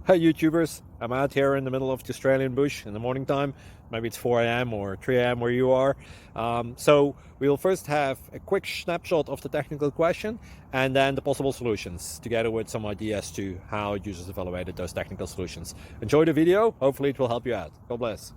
Hi YouTubers, I'm out here in the middle of the Australian bush in the morning time. Maybe it's 4 a.m. or 3 a.m. where you are. So we'll first have a quick snapshot of the technical question and then the possible solutions, together with some ideas to how users evaluated those technical solutions. Enjoy the video, hopefully it will help you out. God bless.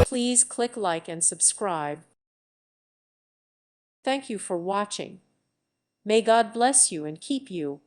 Please click like and subscribe. Thank you for watching. May God bless you and keep you.